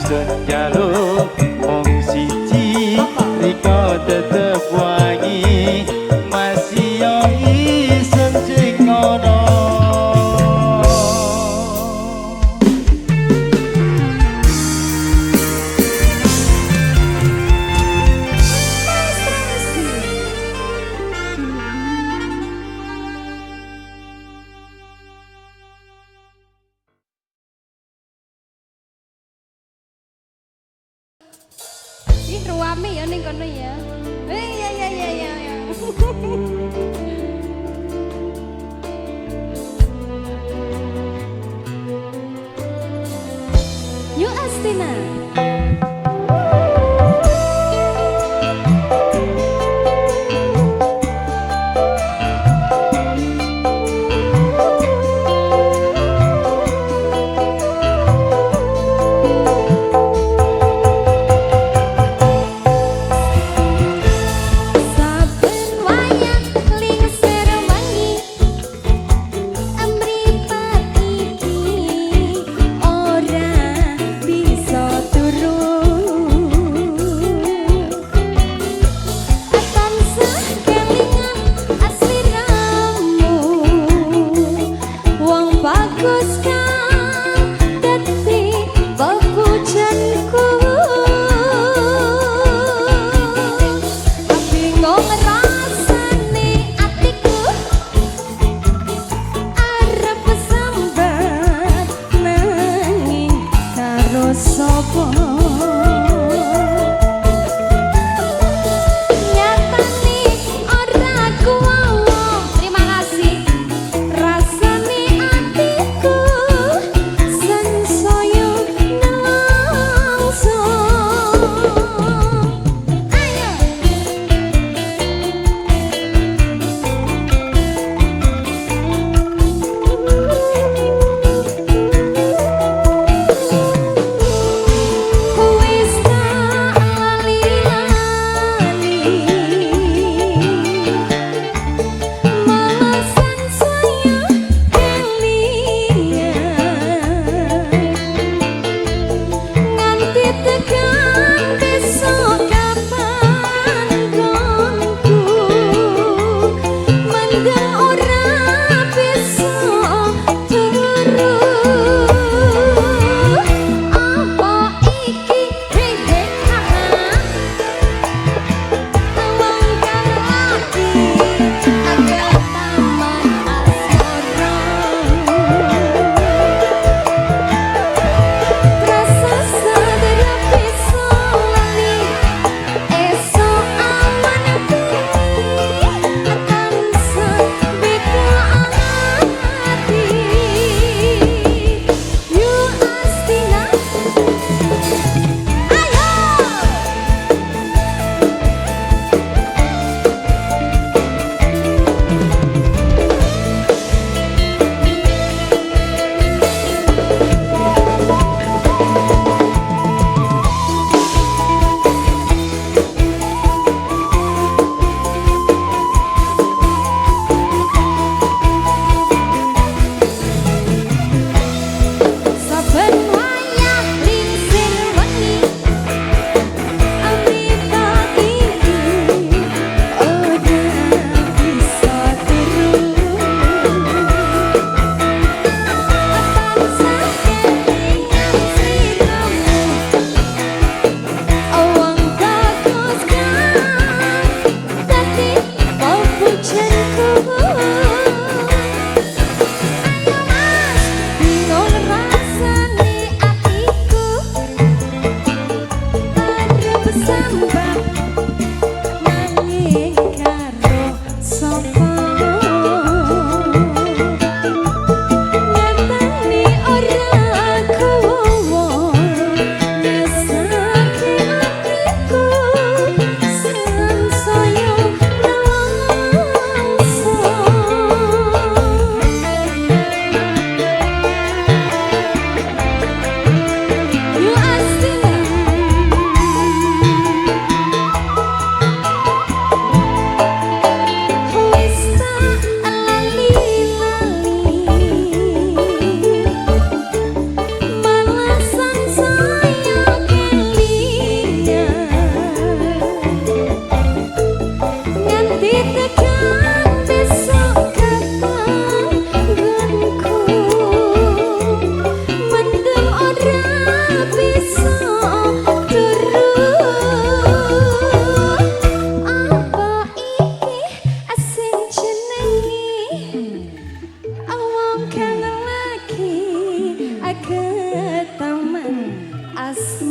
ingsun jaluk mung siji riko tetep wangi masih yo ingsun sing ngono. Ih, ruame ya ning kono ya. Ya. Yuk Astina.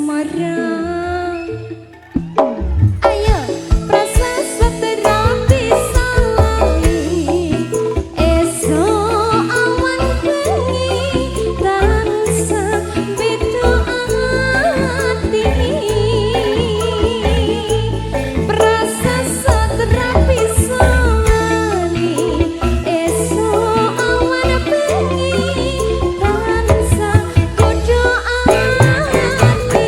asmara. Ayo prasasat rapi salami, esok awan bengi tansah beda ati. Prasasat rapi salami, esok awan bengi tansah beda ati.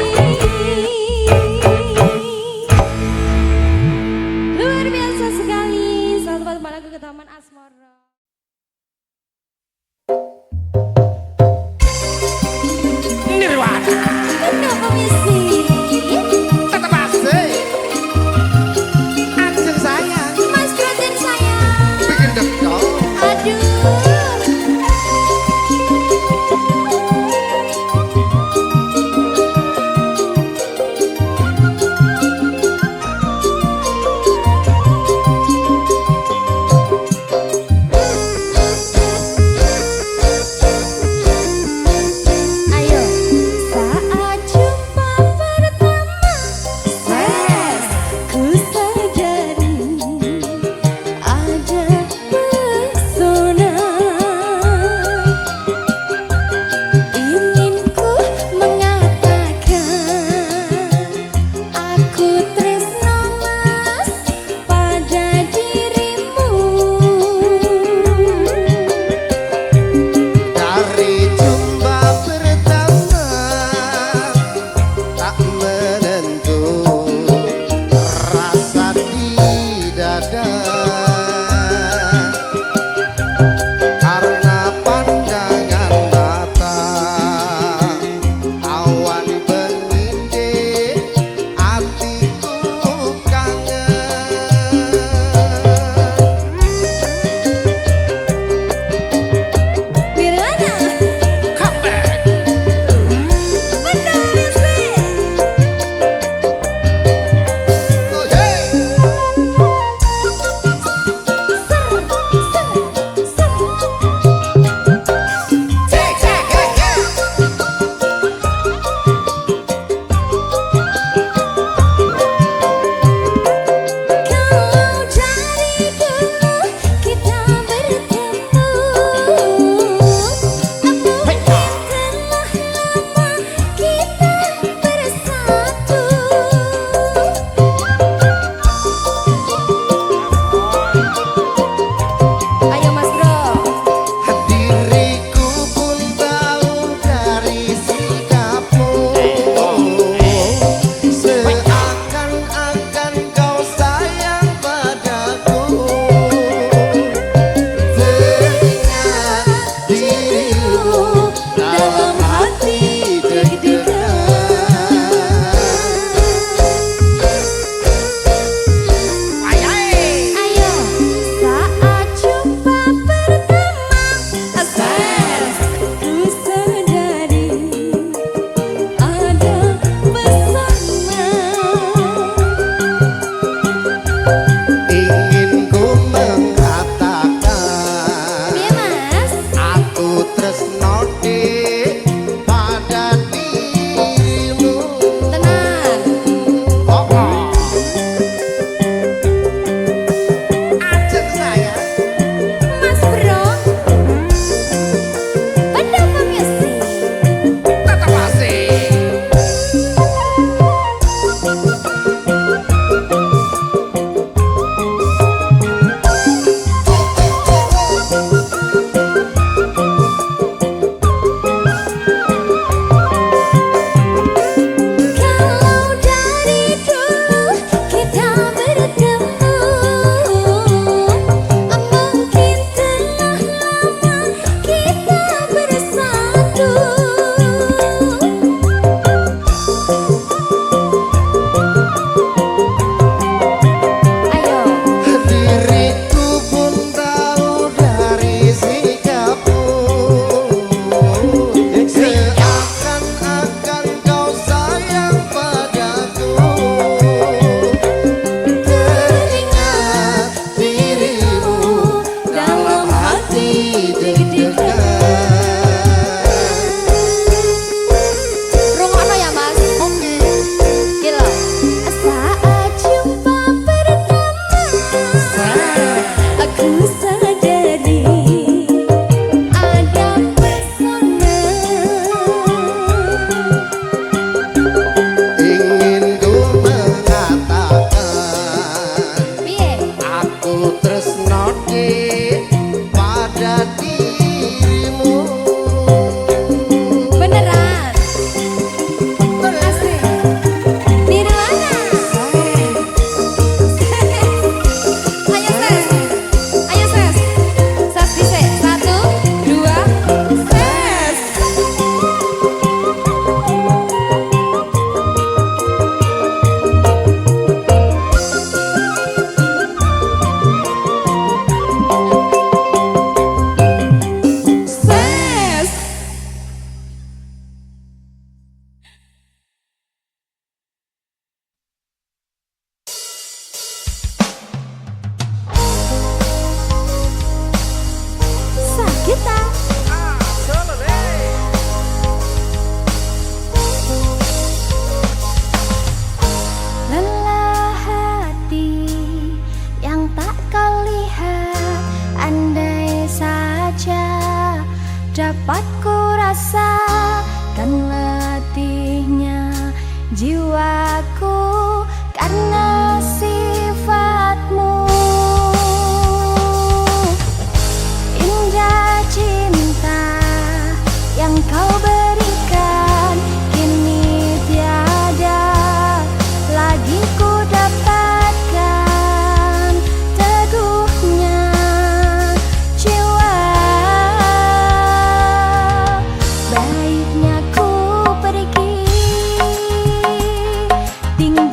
jiwaku karena sifatmu. Indah cinta yang kau berikan, kini tiada lagi ku dapatkan. Teguhnya jiwa, baiknya ku pergi tinggal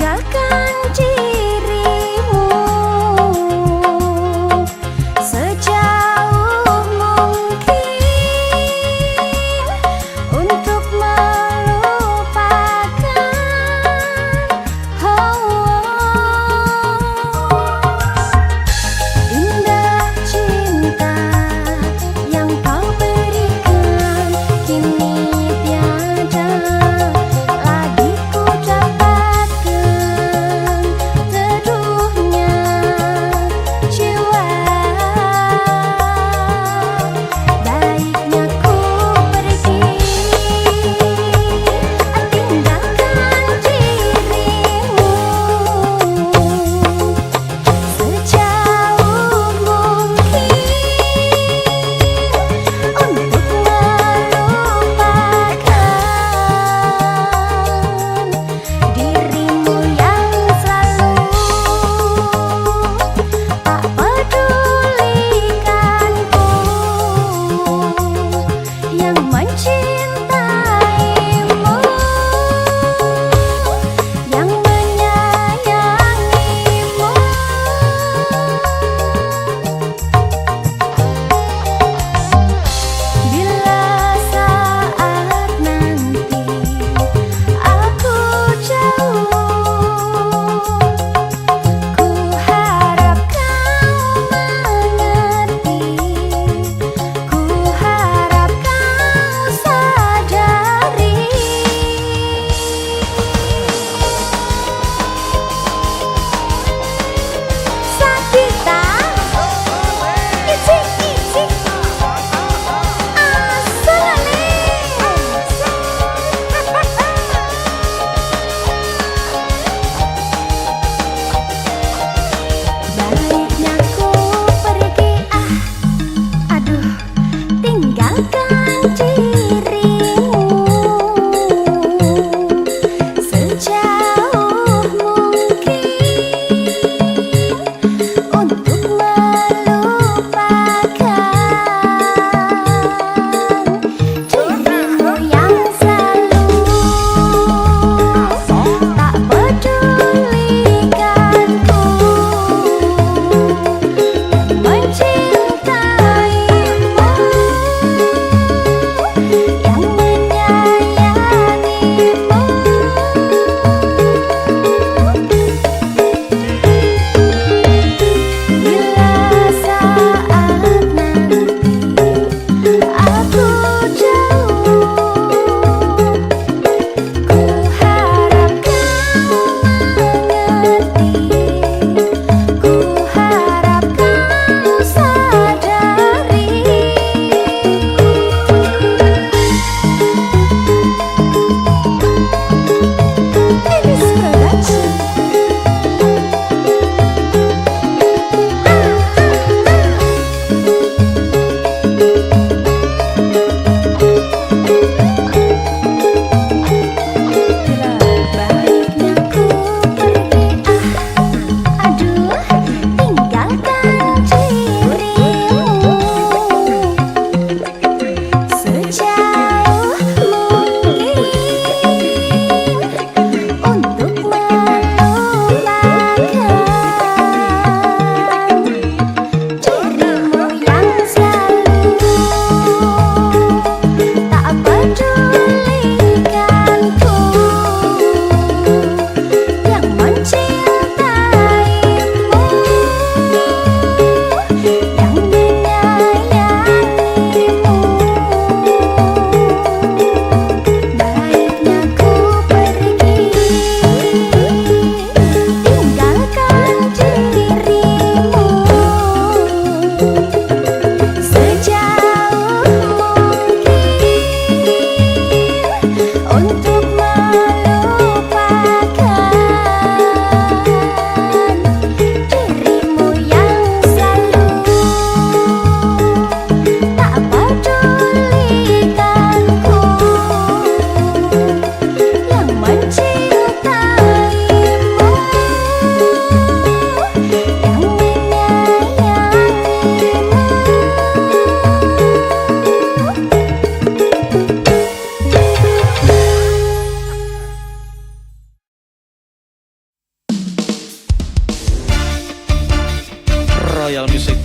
Royal Music.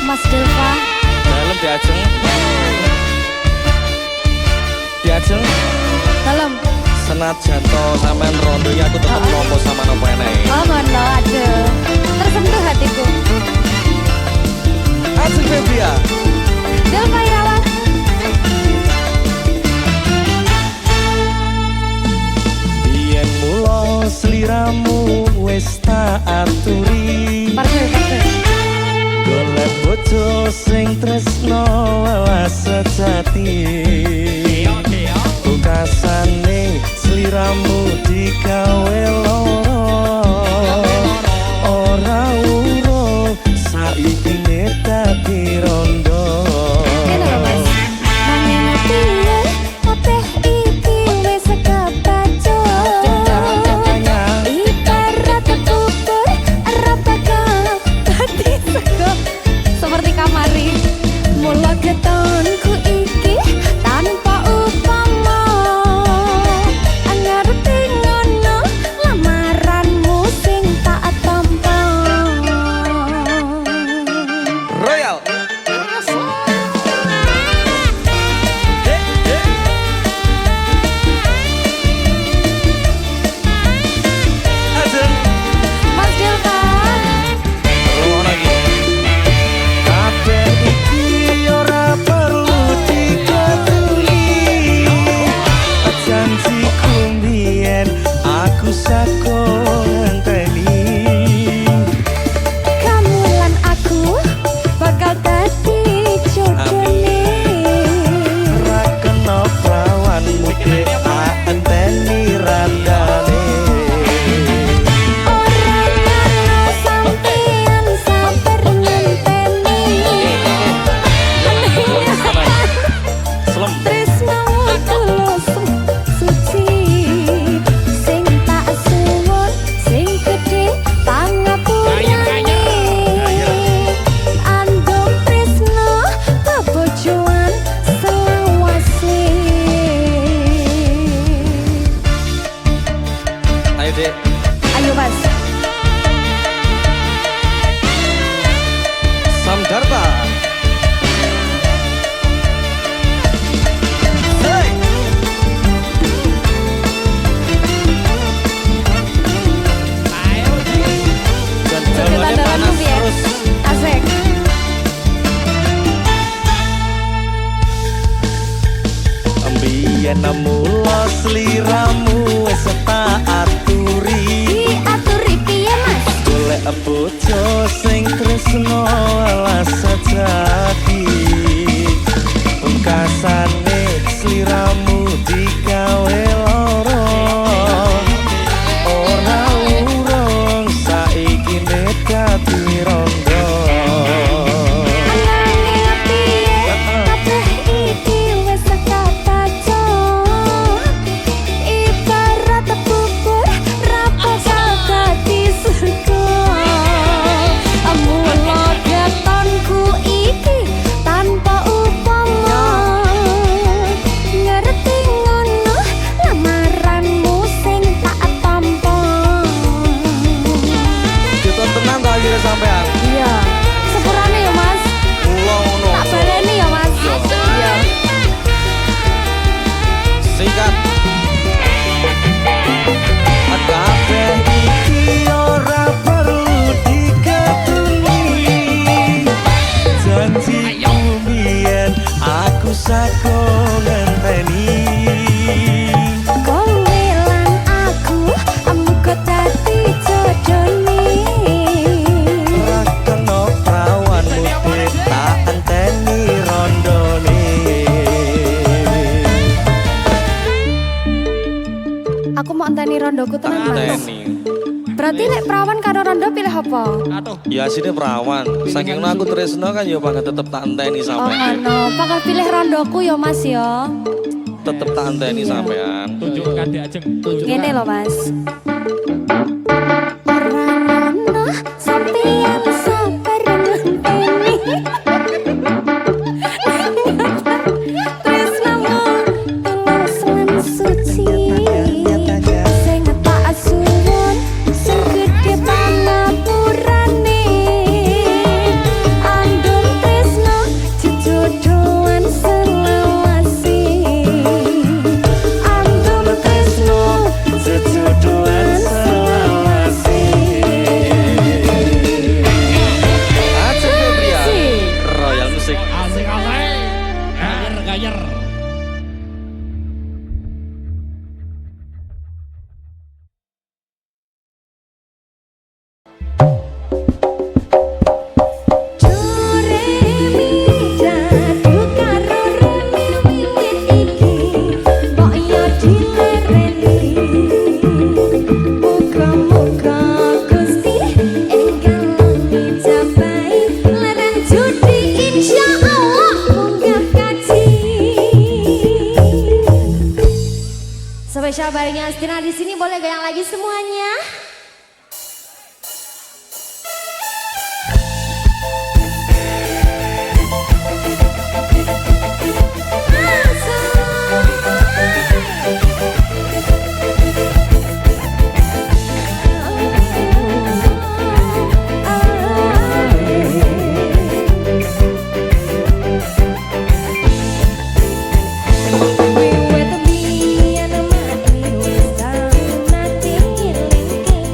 Mas Delva. Dalam diajeng. Diajeng. Dalam. Senajan to sampean rondo ya aku tetep nompo sama nopo enek. Oh ngono, aduh. Tersentuh hatiku. Ajeng Febria. Delva Irawan. Yen mulo sliramu wis tak aturi. Parfum. Golek bojo sing tresno welas sejati. Bukasane sliramu digawe loro. Ora urung saiki dadi rondo. Ini lho Mas. Nanging piye kabeh iki wis kebaca. Ibarat bubur ora bakal dadi sego. Seperti kamari mula ketonku iki tanpa upama. Ngerti ngono lamaranmu sing tak tampa. Royal. Ajeng. Mas Delva. Ruang lagi. Kabeh iki ora perlu diketuli. Janjiku mbiyen aku sako ngenteni. Kamu lan aku bakal dadi jodone. Ra kena prawanmu dek tak enteni randane. Ora nyala sampeyan sabar ngenteni. Slem. Tresnamu tulus suci. Sing tak suwun sing gedhe pangapurane. Andong tresno kebojoan selawase. Ayo dek. Ayo Mas. Samdarta. Hey. Dan Joget jalannya andalanmu panas biar terus. asik. Mbiyen mula sliramu wis tak aturi. Diaturi piye Mas? Golek bojo sing tresno welas sejati. Pungkasane sliramu digawe loro. Ora urung saiki dadi rondo. Ananging piye kabeh iki wis kebaca. Ibarat bubur ra bakal dadi sego. Mula ketonku iki tanpa upama. Ngerti ngono lamaranmu sing tak tampa. Kita tenang ta akhirnya sampean. Iya, sepurane ya Mas. Mula ngono. Tak baleni ya Mas. Iya. Singkat. Kabeh iki ora perlu diketuni. Janjiku mbiyen aku sako ngenteni. Kowe lan aku muga dadi jodone. Ora kena prawanmu dek tak enteni rondone. Aku mau enteni rondoku Tak tenan Mas. enteni. Berarti nek perawan karo rondo pilih apa? Ya sini perawan. Saking aku tresno kan ya banget tetep tak enteni Oh sampean. ngono, bakal pilih rondoku ya Mas ya. Tetep tak enteni sampean. Tunjukkan di ajeng. Ngene lho Mas. Ora ngono sampeyan sabar ngenteni. Tresnamu tulus lan suci. Sing tak suwun sing gedhe pangapurane. gengnya Astina di sini, boleh goyang lagi semuanya. Wiwit biyen mati wis tau nang eling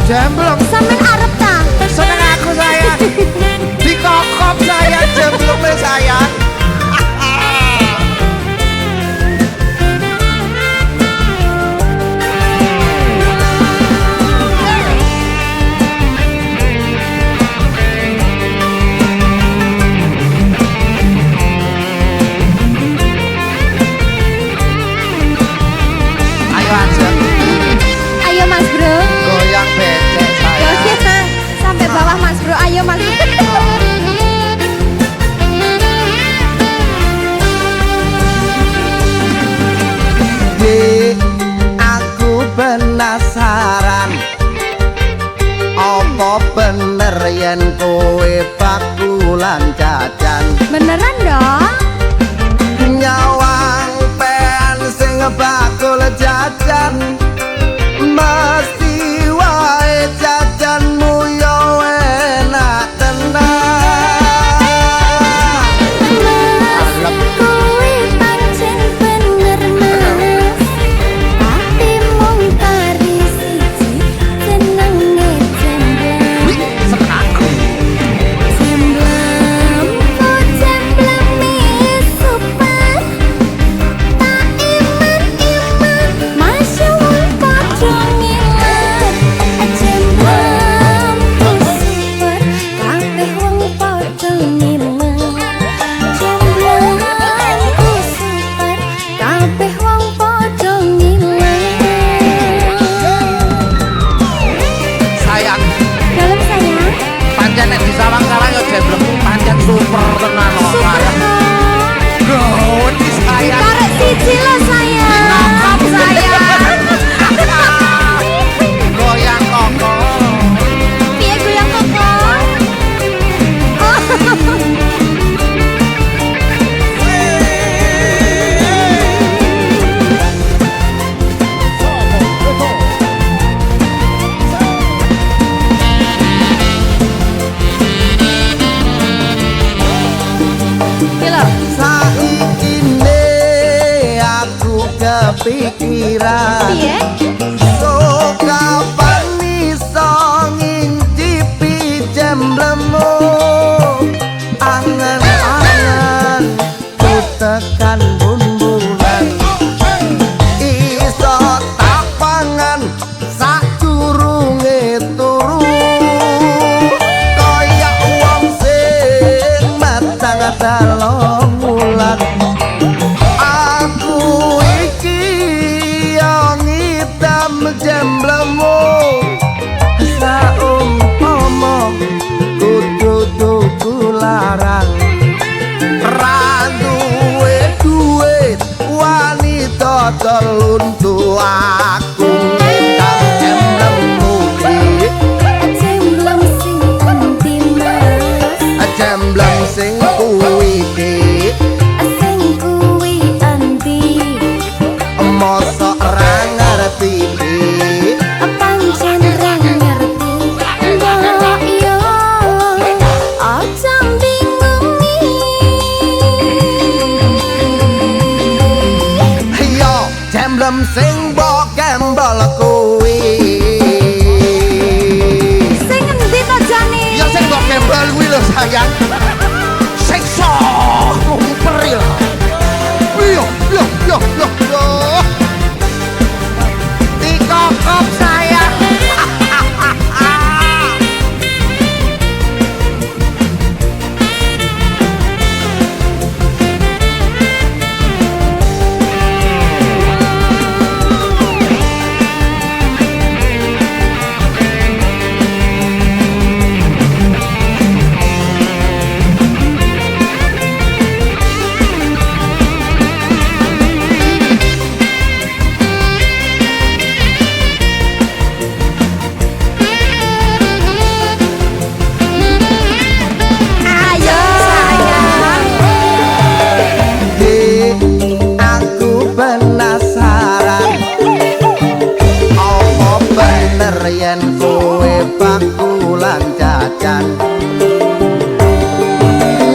Jemblong Sampeyan arep ta? seneng aku sayang. Dikokop sayang jemblongnya sayang. Ayo Ansel, Ayo Mas Bro. goyang becek sayang. Goyang sampai bawah Mas Bro. Ayo Mas Bro. Dik, aku penasaran apa bener yen kowe bakulan jajan Beneran dong? nyawang pen sing bakul jajan mesti wae jajanmu yo enak tenan. Kowe pancen bener Mas. Tapi mung kari siji jenenge jemblem. Jemblem, oh jemblem super. Tak iman-iman, masya wong padha ngiler. Jemblem super, kabeh wong padha ngiler. Jemblem super, kabeh wong padha ngiler. Sayang, Dalam sayang. pancen nek disawang-sawang yo jemblengku pancen super tenan loh sayang. Gawedi sayang. Karek siji lo sayang. Ngokop sayang. Goyang koko. Piye goyang koko? Kilo. Saikine aku kepikiran Piye? so kapan iso ngincipi jemblemu angen-angen ku tekan bumbulan iso tak pangan sadurunge turu kaya wong sing matang dalem wulan aku iki yo ngidam jemblemu saumpama kudu tuku larang ra duwe wanita teluntu aku ngidam jemblemu Jemblem sing endi Mas? jemblem sing kuwi iki Sing kuwi endi? mosok ra ngerti iki Pancen ra ngerti. Mbok yo aja bingungi. yo jemblem sing mbok gembol kuwi Sing endi to jane? ya sing mbok gembol kuwi lho sayang siksa peril yo dikokop sayang. Ayo sayang. Dik, aku penasaran apa bener yen kowe bakulan jajan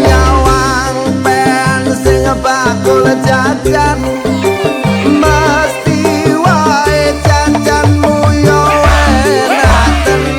nyawang pen sing bakul jajan mesti wae jajanmu yo enak tenan.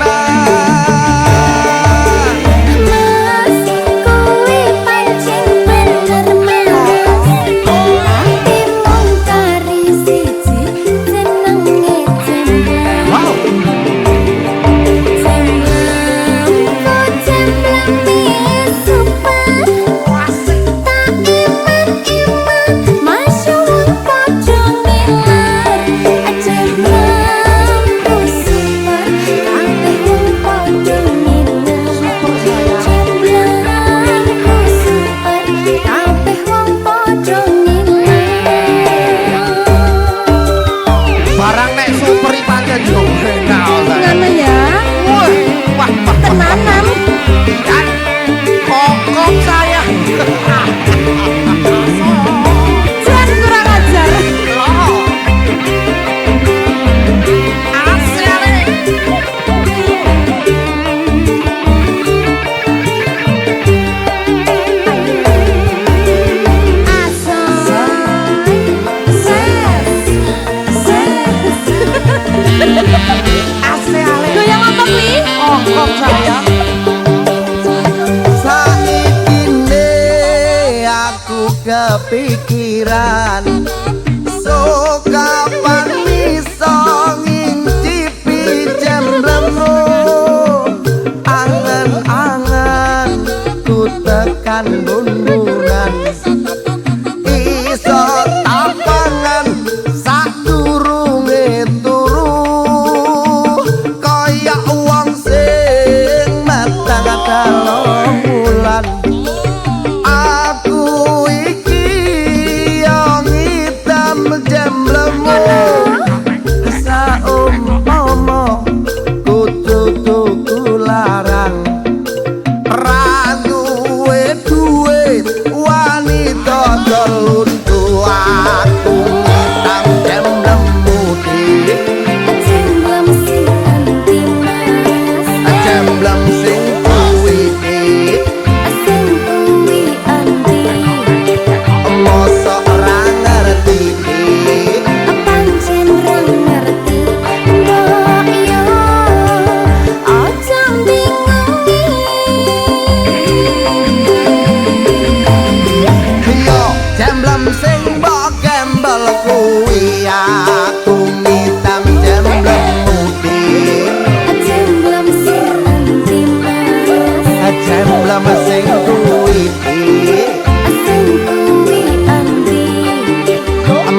aku kepikiran so kapan bisa ngincipi jemblemu angan-angan ku tekan bundunan iso tapangan sadurunge turu kaya wong sing matang dalem bulan aku iki yo ngitam jemblemu saumpama kudu tuku larang ra duwe duwe wanita teluntu aku ngitam jemblemu dik Jemblem sing anti mas jemblem sing kuwi dik sing kuwi anti mosok ora ngerti dik pancen ra ngerti mbok yo aja bingung yo jemblem sing mbok gembel kuwi aku ngitam jemblemu dik jemblem sing anti mas jemblem sing kuwi dik sing kuwi anti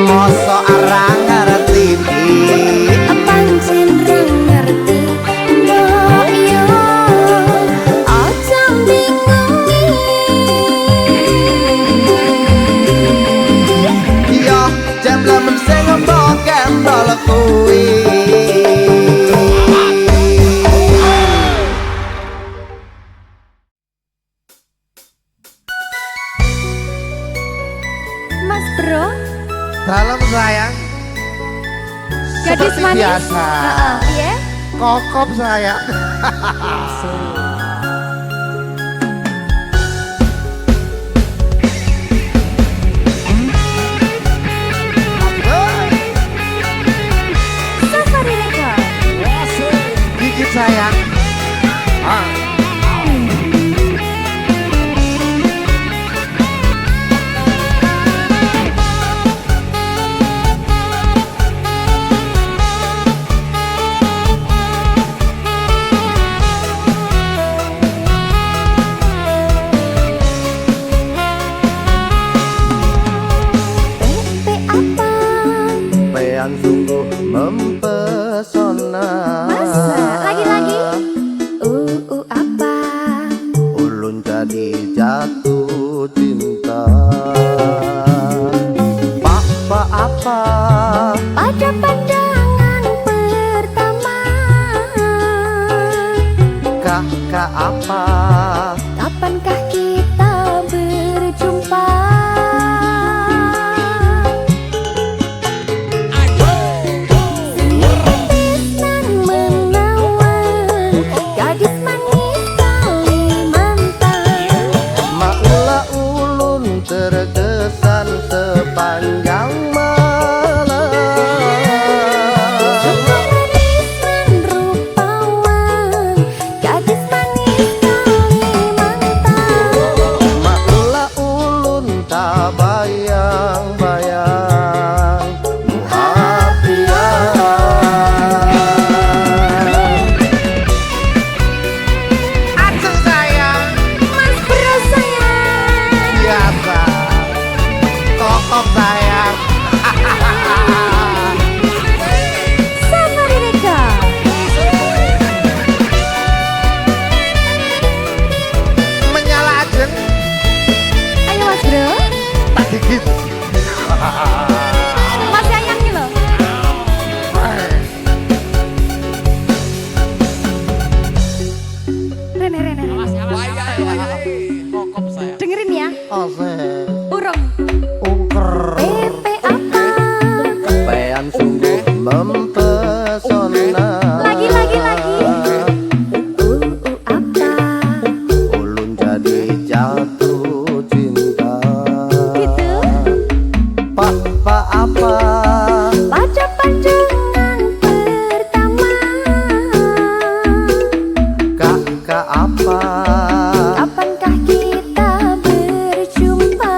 mosok ora ngerti dik pancen ra ngerti mbok yo aja bingung yo jemblem sing mbok gembel kuwi Mas Bro, Dalam sayang gadis seperti manis. biasa. Iya. Kokop sayang. Safari Record. Gigit sayang. Pe apa Pean sungguh mempesona Masa? Lagi-lagi? apa ulun jadi jatuh cinta Papa apa pada pandangan pertama kakak apa kapankah kita berjumpa Sinis nan menawan gadis manis Kalimantan Maulah ulun terkesan sepanjang malam Manis nan rupawan gadis manis Kalimantan Maulah ulun tak bayang-bayang muhafian Aceng sayang. Mas Bro sayang Biasa. Kokop sayang. Safari Record. Menyala Aceng. Ayo Mas Bro. Tak gigit. Mas sayang nih loh. Rene, Rene, Rene. Kokop sayang. Dengerin ya. Asik Urung. ungker Pepe apa Pean sungguh mempesona Lagi. apa ulun jadi jatuh cinta Gitu. Papa apa pada pandangan pertama kakak apa kapankah kita berjumpa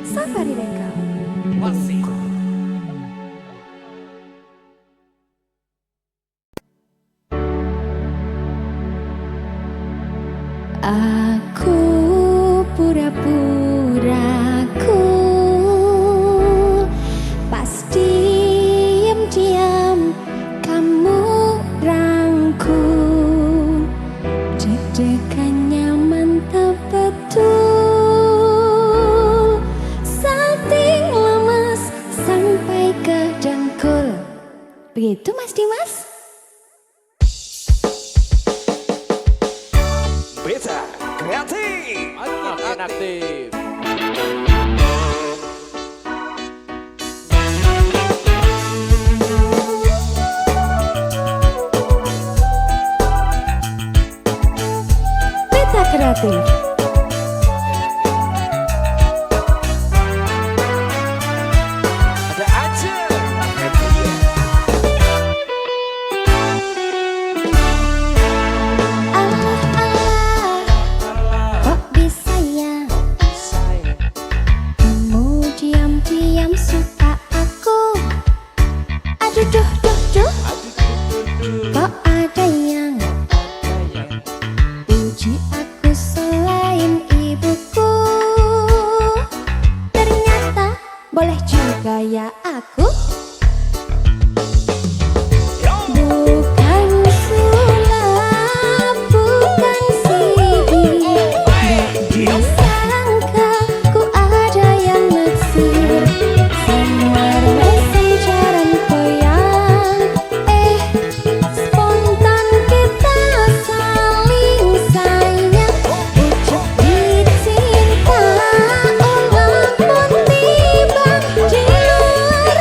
Sabar di kau. Aku pura-pura cool, pas diam-diam kamu rangkul, deg-degan mantap betul, salting lemas sampai ke dengkul. Begitu Mas Dimas? Beta kreatif. Aktif. Beta kreatif. Ada aja. Kok bisa ya kamu diam-diam suka aku? Aduh duh duh duh, kok ada yang puji aku selain ibuku? Ternyata boleh juga ya aku. Bukan sulap, bukan sihir, gak disangka ku ada yang naksir. Semua remeh jaran koyak, spontan kita saling sayang. Ucap dicinta, walaupun tiba di luar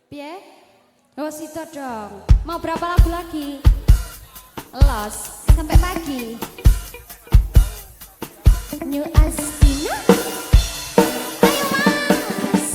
Piye? Oh situ dong. Mau berapa lagu lagi? Los sampai pagi. New Astina. Ayo mas.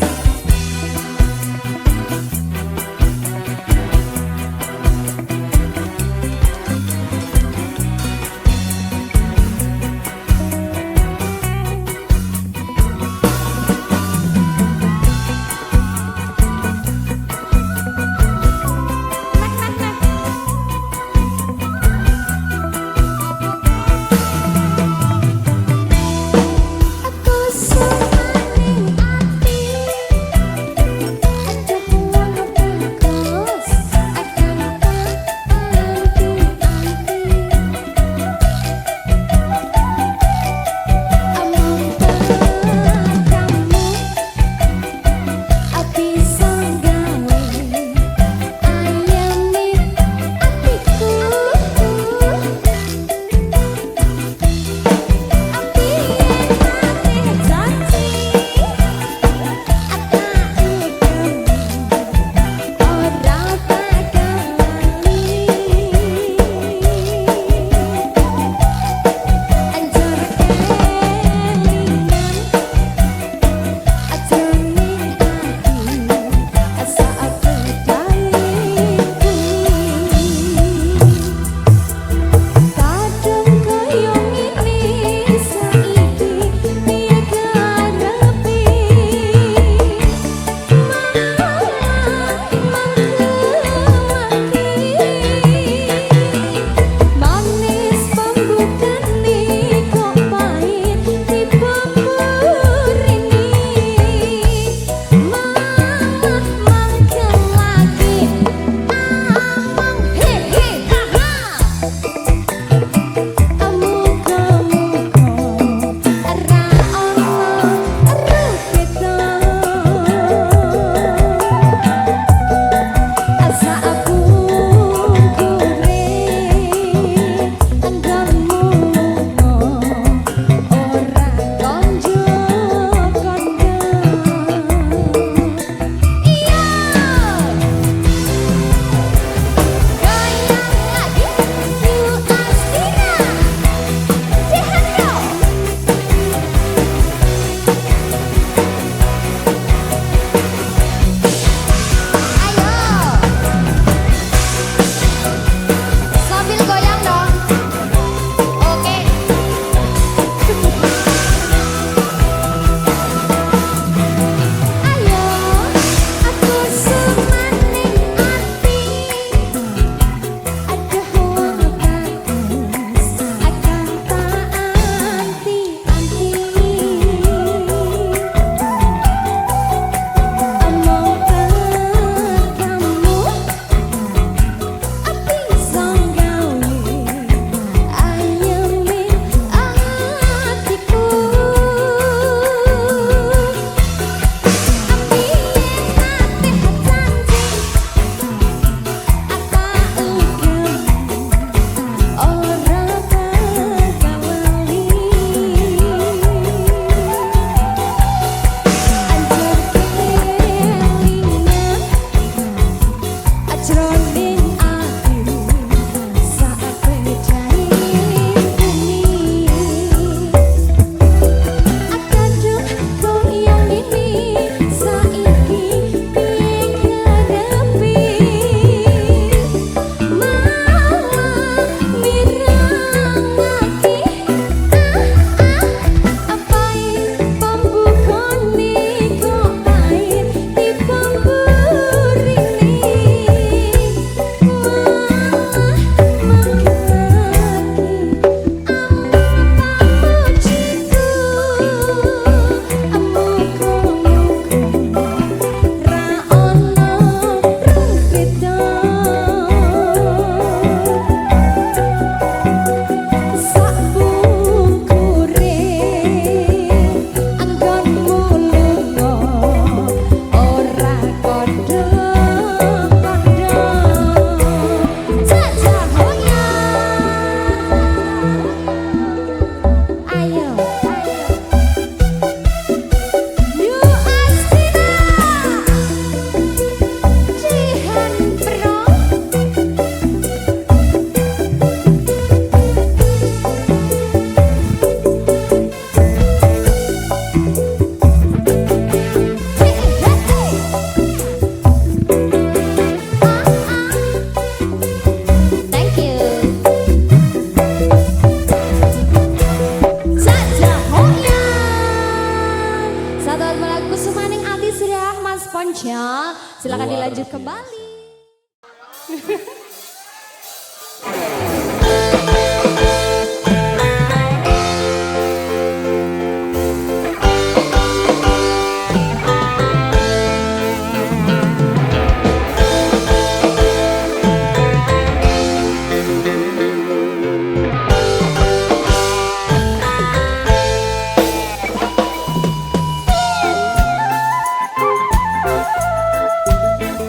Kusumaning ati sudah Mas Ponco. Silakan dilanjut kembali.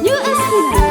New Estina.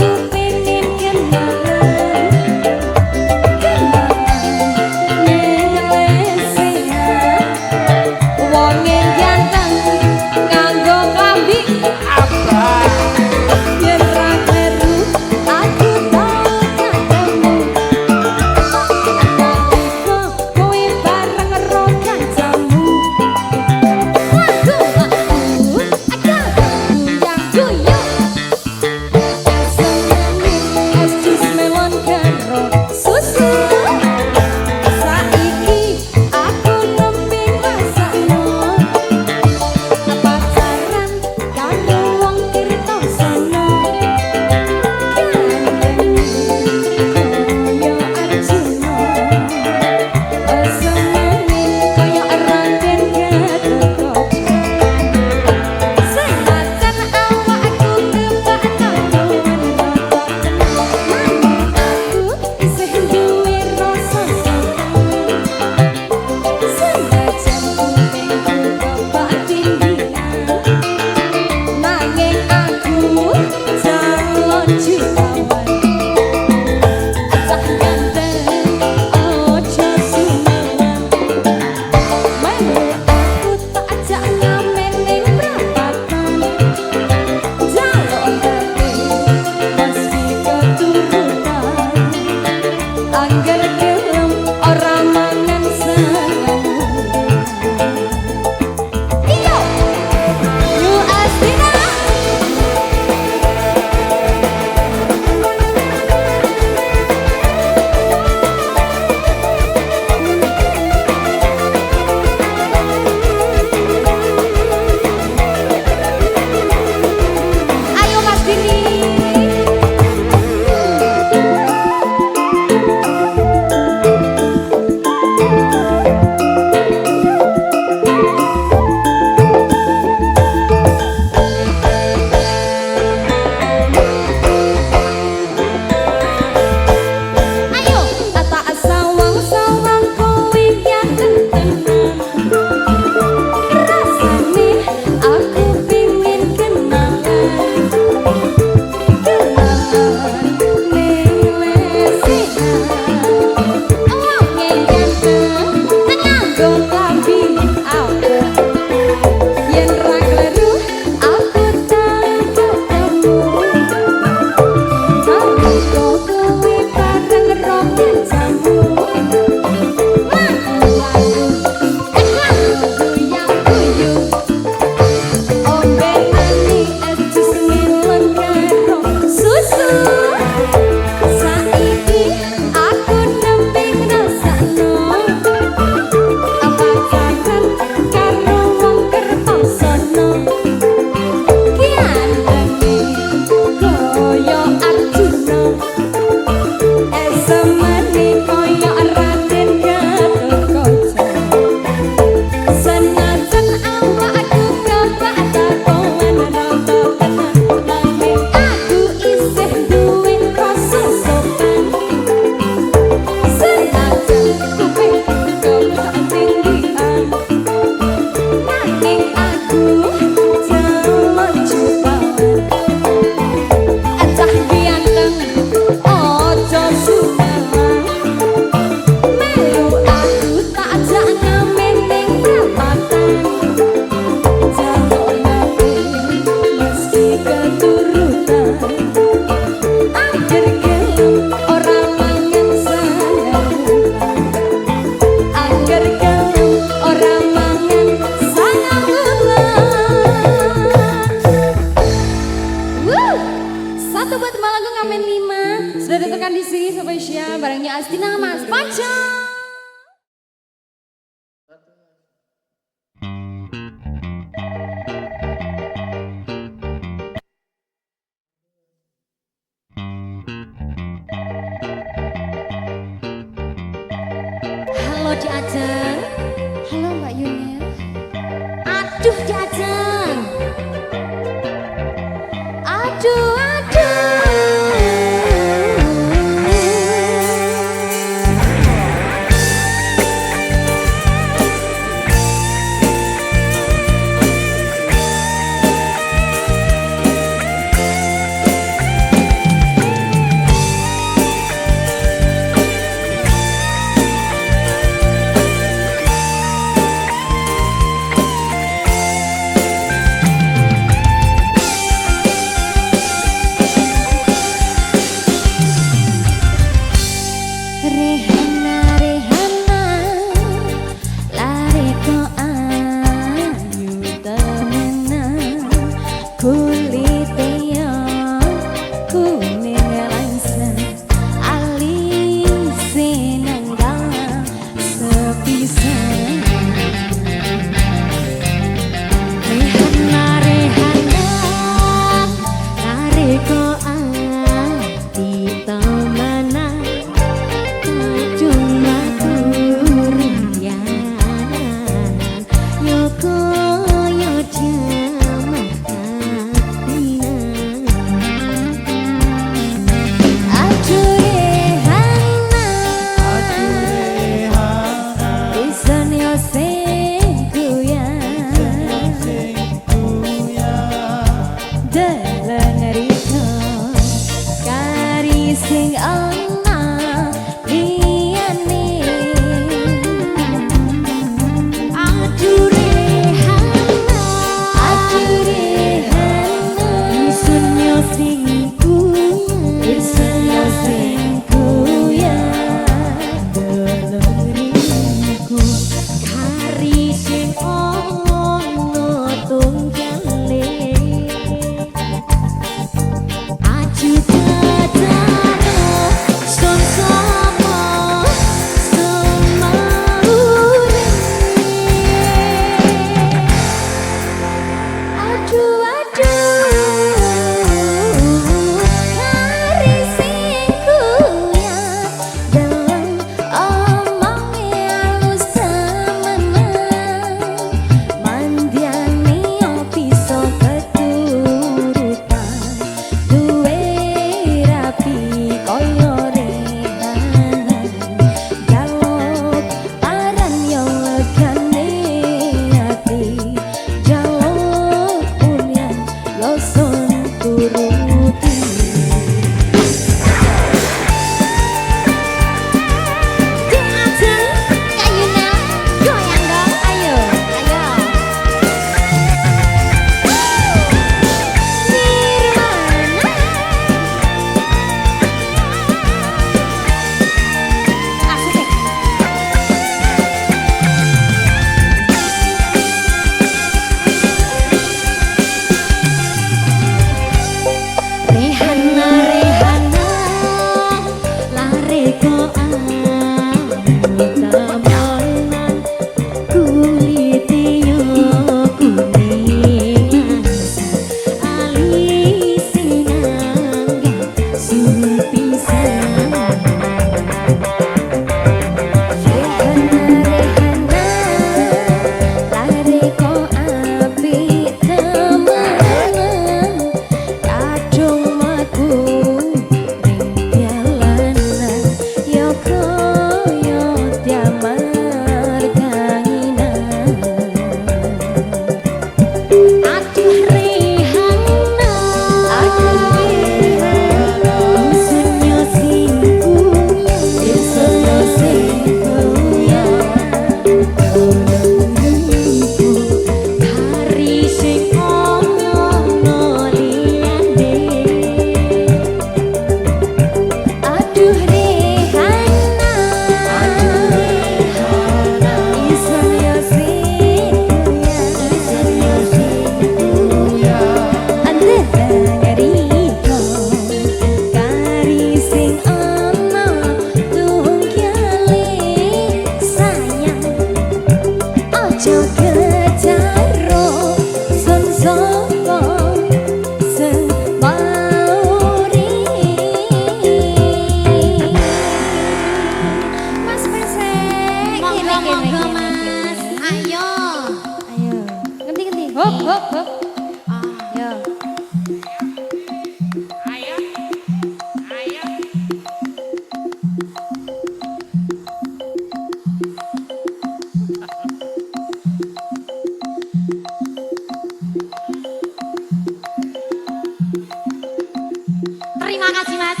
Terima kasih Mas.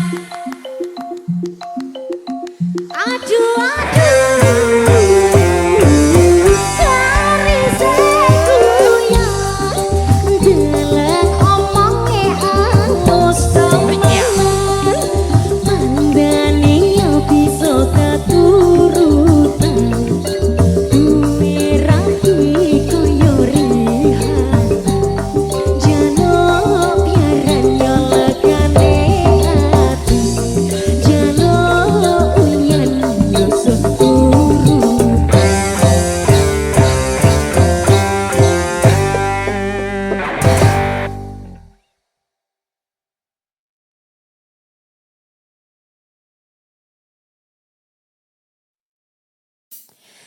Aduh, aduh.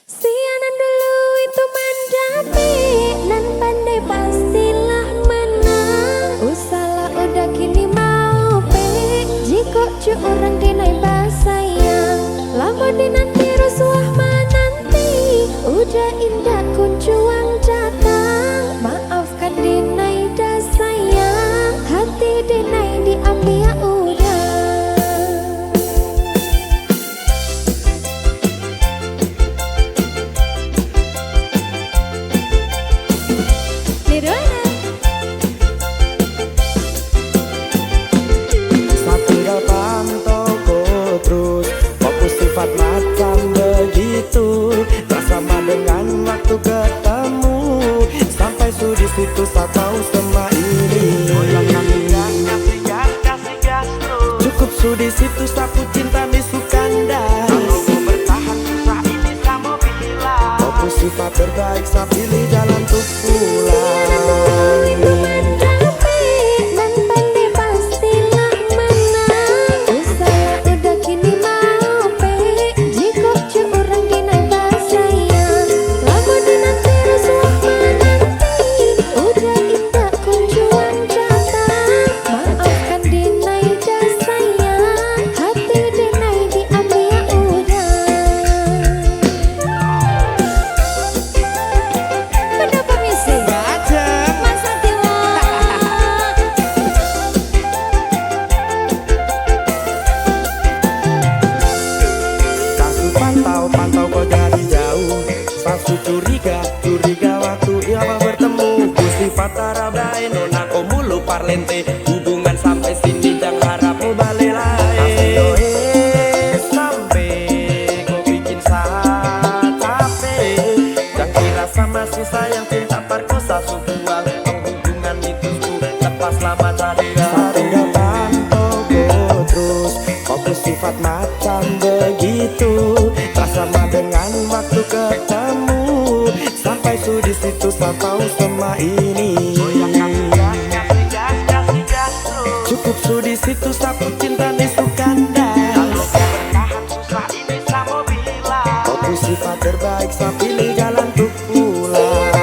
Sianan dulu itu mendapi, nan pandai pastilah menang. Usalah udah kini mau pe, jika cu orang dinai basayang. Lama dinanti rusuh menanti, udah indah kuncuang datang. Maafkan dinai dah sayang, hati dinai diambil udah. Macam begitu, tak sama dengan waktu ketemu. Sampai sudi situ saya tahu semua ini. Cukup sudi situ sapu cinta nisu kandas. Kalau mau bertahan susah ini sama bila. Aku sifat terbaik saya pilih jalan untuk pulang. Pantau kau dari jauh, palsu curiga waktu ia bertemu. Ku sifat tarabai nona kau mulu parlente, hubungan sampai sini jangan harap mau balik lagi. Sampai kau bikin saya capek, jangan kira sama si sayang cinta perkosa sebuah hubungan itu ku lepas lama cari. Tidak pantau kau terus, kau bersifat macam begitu. Sama dengan waktu ketemu, sampai sudi situ saya tahu semua ini. Cukup sudi situ sapu cinta nisu kandas. Kalau bertahan susah ini sama bila. Kau sifat terbaik saya pilih jalan untuk pulang.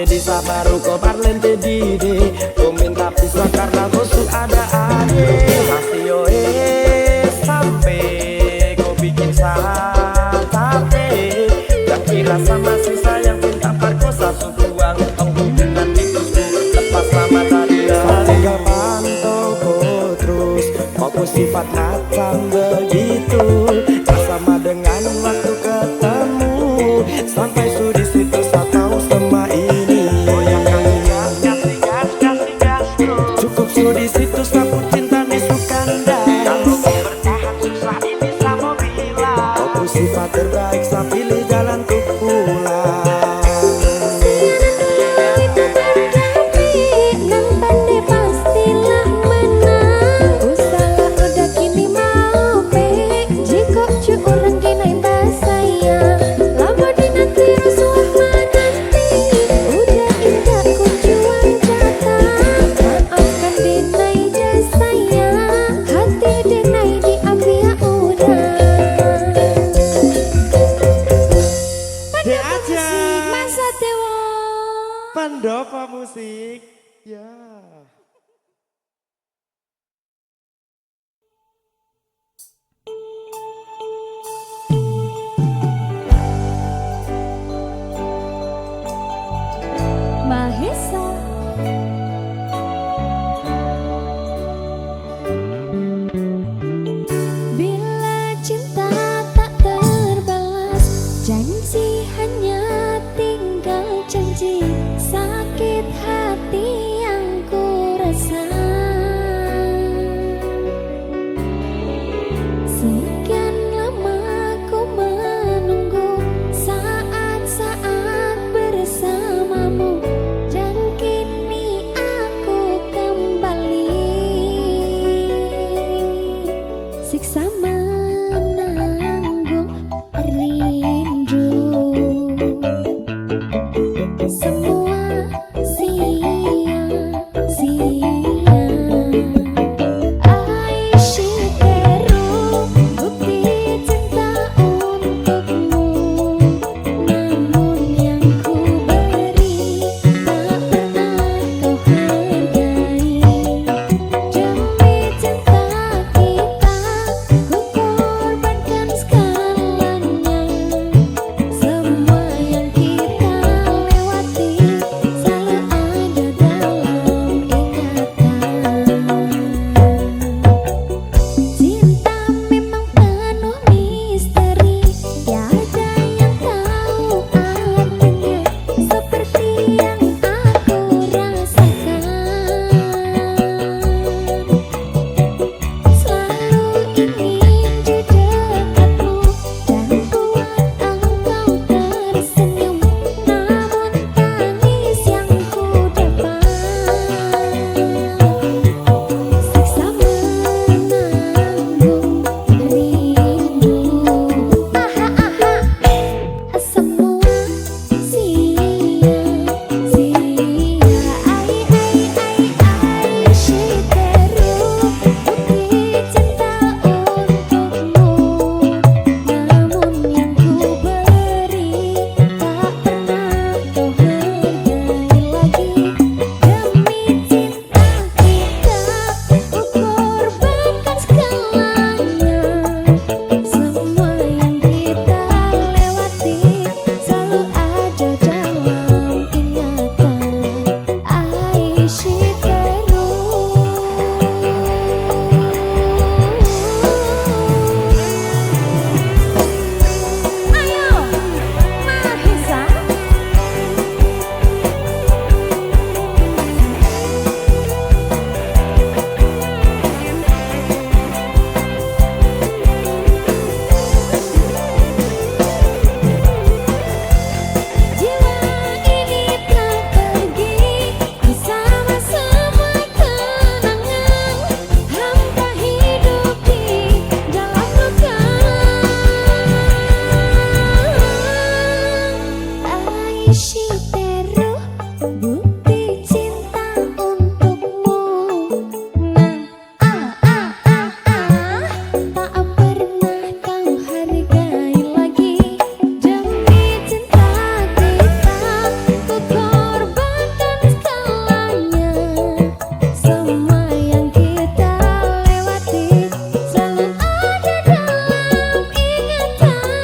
Di sabaru kau parlente dide, kau minta pisah karena kau sudah ada ade. Masih sampai kau bikin saya capek, tak kira sama si sayang cinta perkosa. sifat macam begitu, tak sama dengan waktu ketemu. Sampai sudi situ atau sama ini. Cukup sudi situ sapu cinta di Sukanda. Bertahan susah ini sama bila. Aku sifat terbaik saya pilih jalan untuk pulang. Pandova Musik. Ya. Mahesa. Bila cinta tak terbalas, janji hanya tinggal janji. Sakit hati yang ku rasa, sekian lama ku menunggu saat-saat bersamamu, dan kini aku kembali siksa menanggung rindu. Semua sia-sia. Aishiru bukti cinta untukmu, namun yang ku beri tak pernah kau hargai. Demi cinta kita ku korbankan segalanya. Semua yang kita lewati selalu ada dalam ingatan. Cinta memang penuh misteri, tiada yang tahu artinya seperti yang aku rasakan. Selalu ingin di dekatmu dan buat engkau tersenyum, namun tangis yang ku dapat siksa menanggung rindu. Semua sia-sia. Aishiru bukti cinta untukmu, namun yang ku beri tak pernah kau hargai lagi. Demi cinta kita ku korbankan segalanya. Semua yang kita lewati selalu ada dalam ingatan. Aishiru. Ayo, Mahesa. Jiwa ini telah pergi bersama semua kenangan, hampa hidup di dalam luka. Aishiru bukti cinta untukmu, tak pernah kau hargai lagi. Demi cinta kita ku korbankan segalanya. Semua yang kita lewati selalu ada dalam ingatan.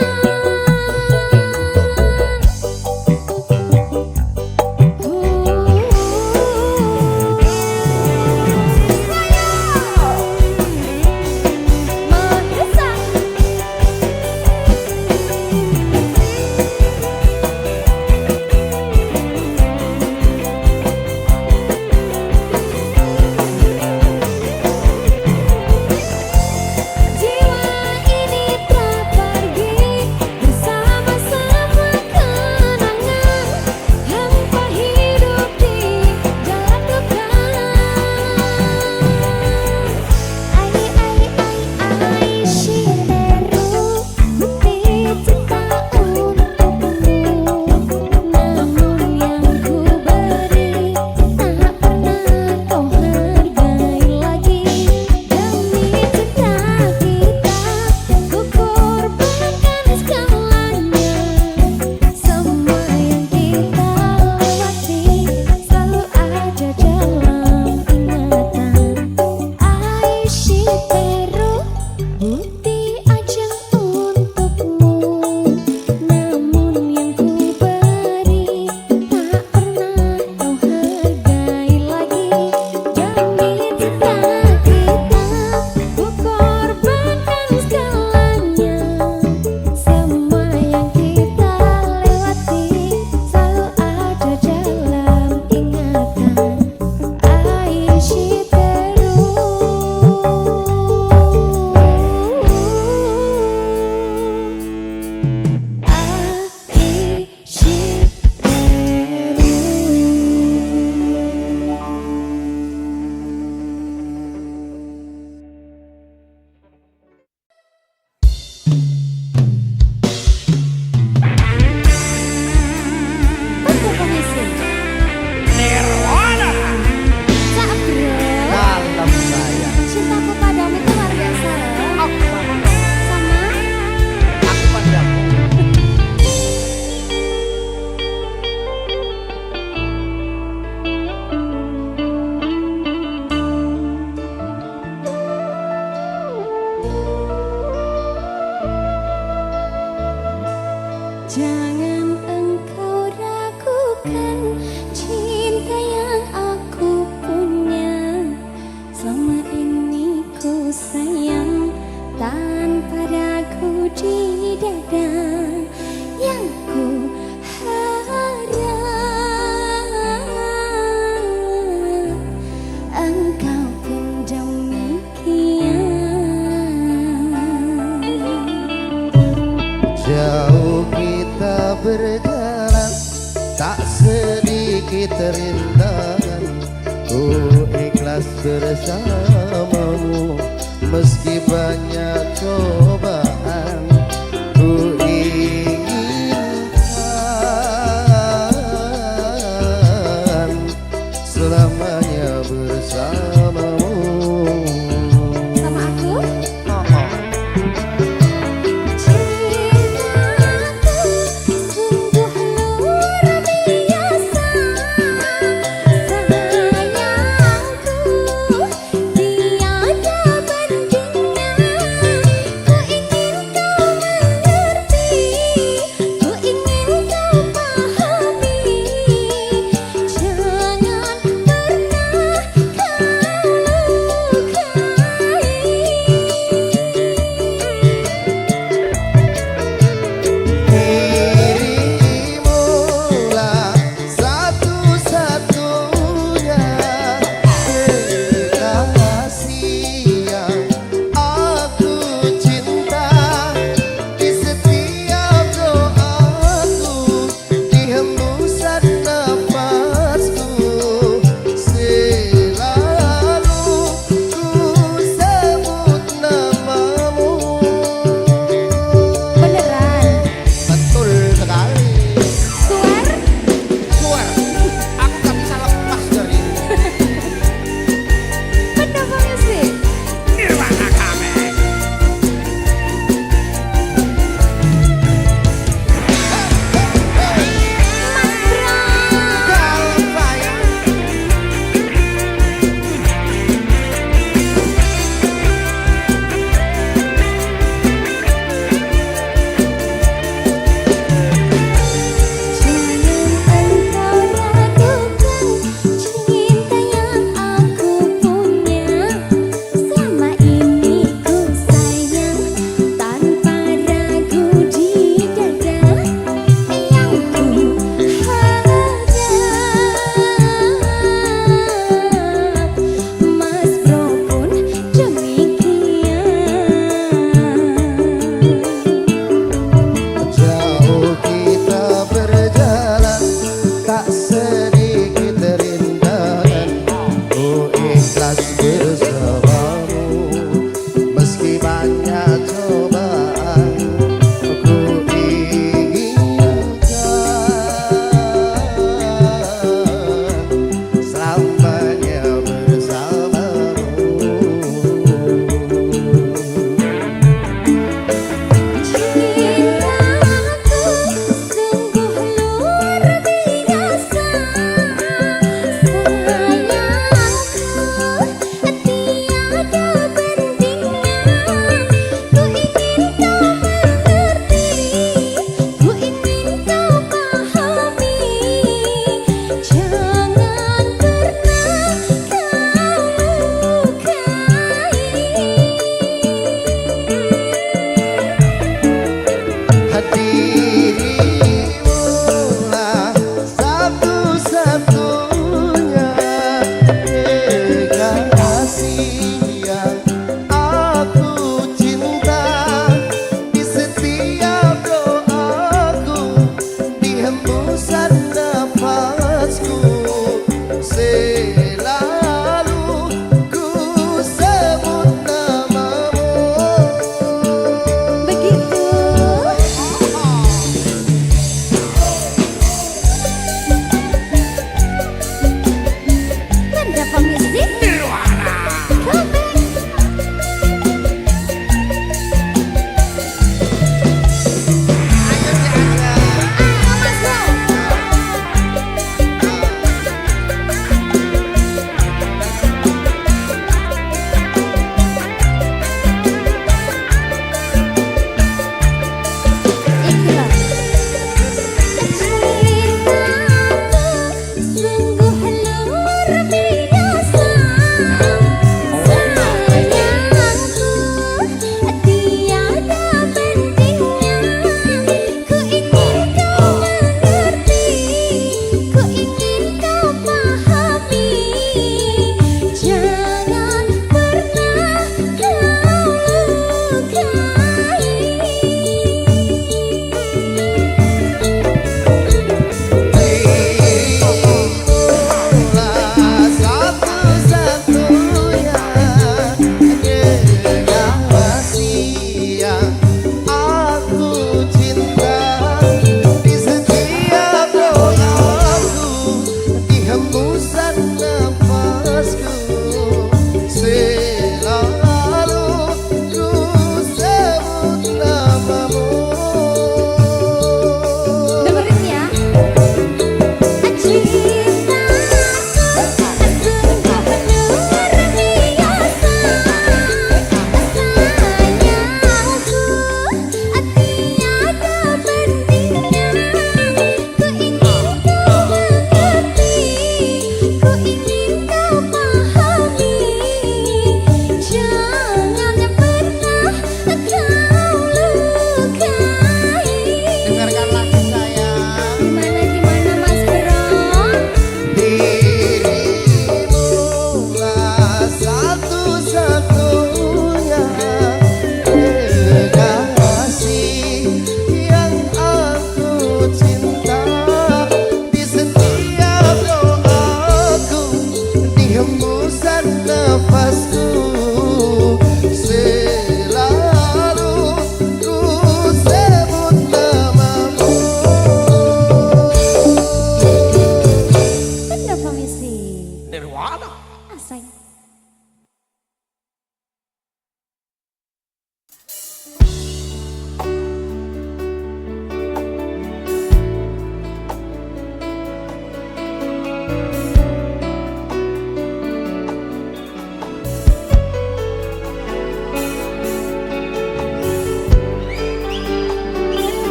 tak sedikit rintangan, ku ikhlas bersamamu. Meski banyak cobaan, ku inginkan selamanya bersamamu. Sama aku? Cintaku sungguh luar biasa, sayangku tiada bandingnya. Ku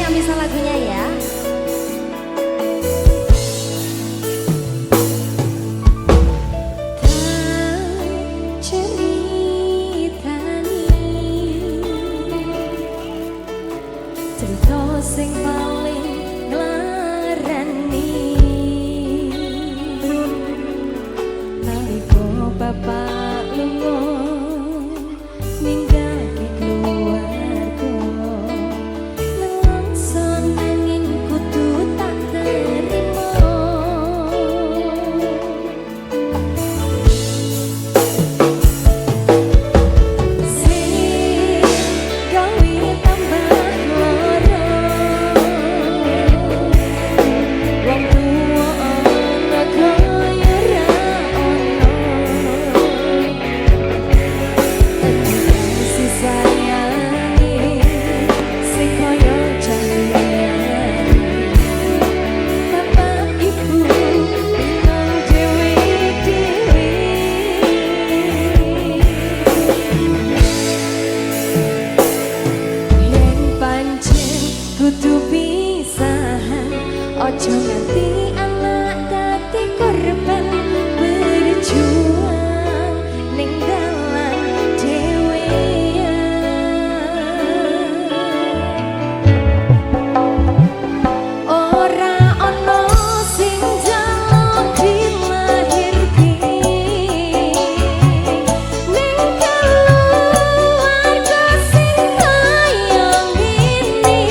yang bisa lagunya ya. Sing paling nglarani nalika bapak lunga ninggalke keluarga nelongso nanging kudu tak terima sing gawe tambah kudu pisahan, ojo nganti anak dadi korban berjuang ning dalan dhewean. Ora ono sing jaluk dilahirke ning keluarga sing kaya ngene.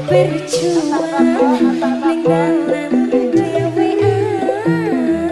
berjuang ning dalan dhewean.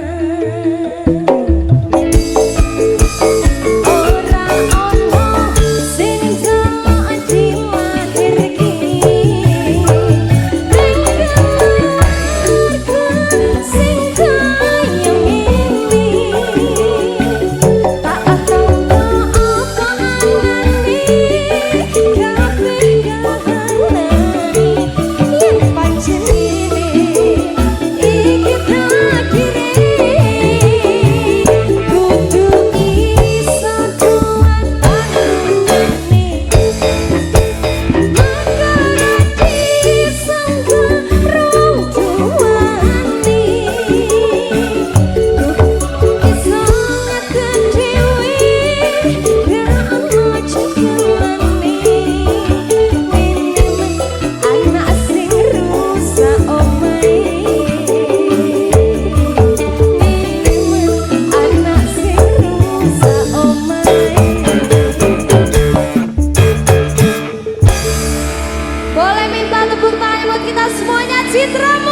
Boleh minta tepuk tangan buat kita semuanya, Citra